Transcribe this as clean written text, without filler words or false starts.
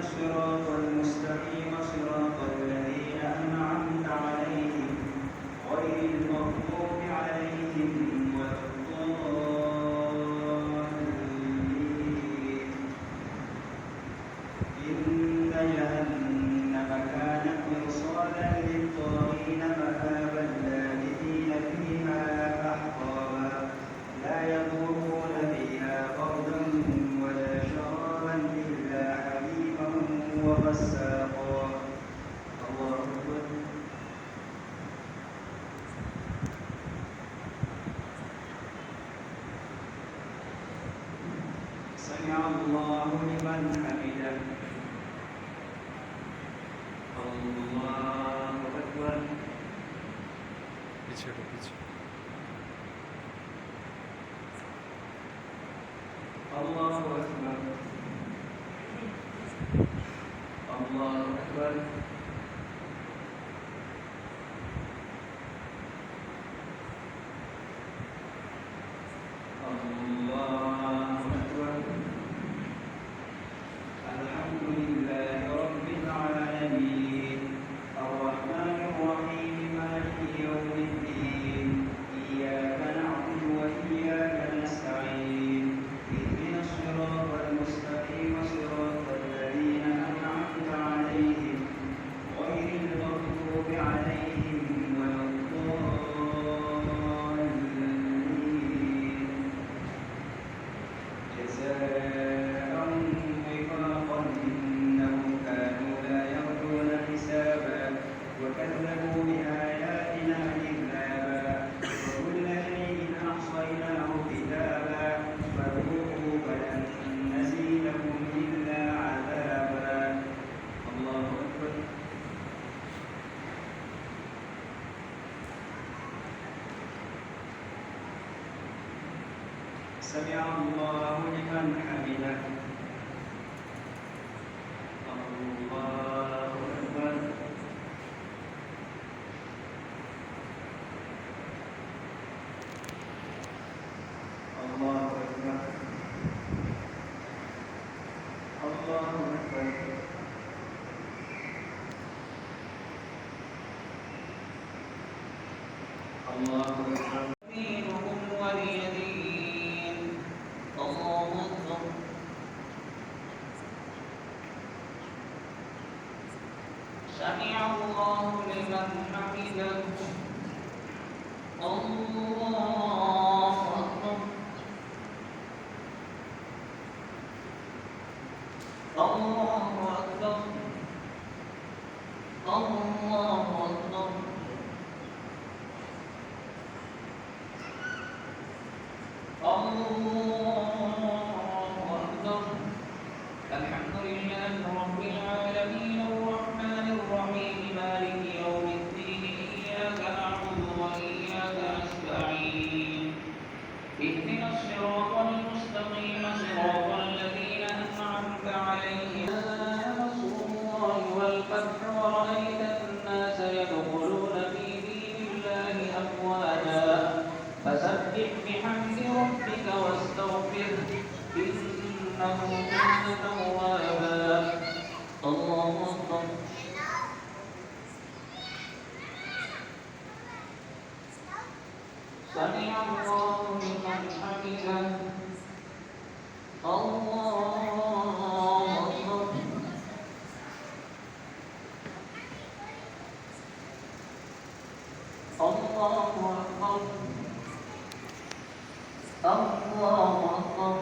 الصراط المستقيم صراط الذين أنعمت عليهم غير المغضوب عليهم ولا الضالين. إن جهنم كانت مرصادا للطاغين مآبا لابثين فيها أحقابا لا يذوقون فيها بردا ولا شرابا إلا حميما وغساقا. الله أكبر. سمع الله لمن حمده. الله أكبر. पीछे हटो पीछे الله أكبر. الله أكبر. الله أكبر. الحمد لله رب العالمين الرحمن الرحيم مالك يوم الدين إياك نعبد وإياك نستعين اهدنا الصراط المستقيم صراط الذين أنعمت عليهم غير المغضوب عليهم ولا الضالين. جزاء وفاقا إنهم كانوا لا يرجون حسابا وكذبوا بآياتنا كذابا وكل شيء أحصيناه كتابا فذوقوا فلن نزيدكم إلا عذابا. الله أكبر. سمع الله لمن حمده. الله أكبر. الله أكبر. الله أكبر. الله أكبر. دينهم ولي دين. الله أكبر. سمع الله لمن حمده. الله أكبر. الله أكبر. الله أكبر. الله أكبر. الحمد لله رب العالمين الرحمن الرحيم مالك يوم الدين إياك نعبد وإياك نستعين اهدنا الصراط المستقيم صراط الذين أنعمت عليهم جاء نصر الله والفتح ورأيت الناس يدخلون في دين الله أفواجا فسبح بحمد ربك واستغفره إنه كان توابا. الله أكبر. سمع الله لمن حمده. الله أكبر. الله أكبر. الله أكبر.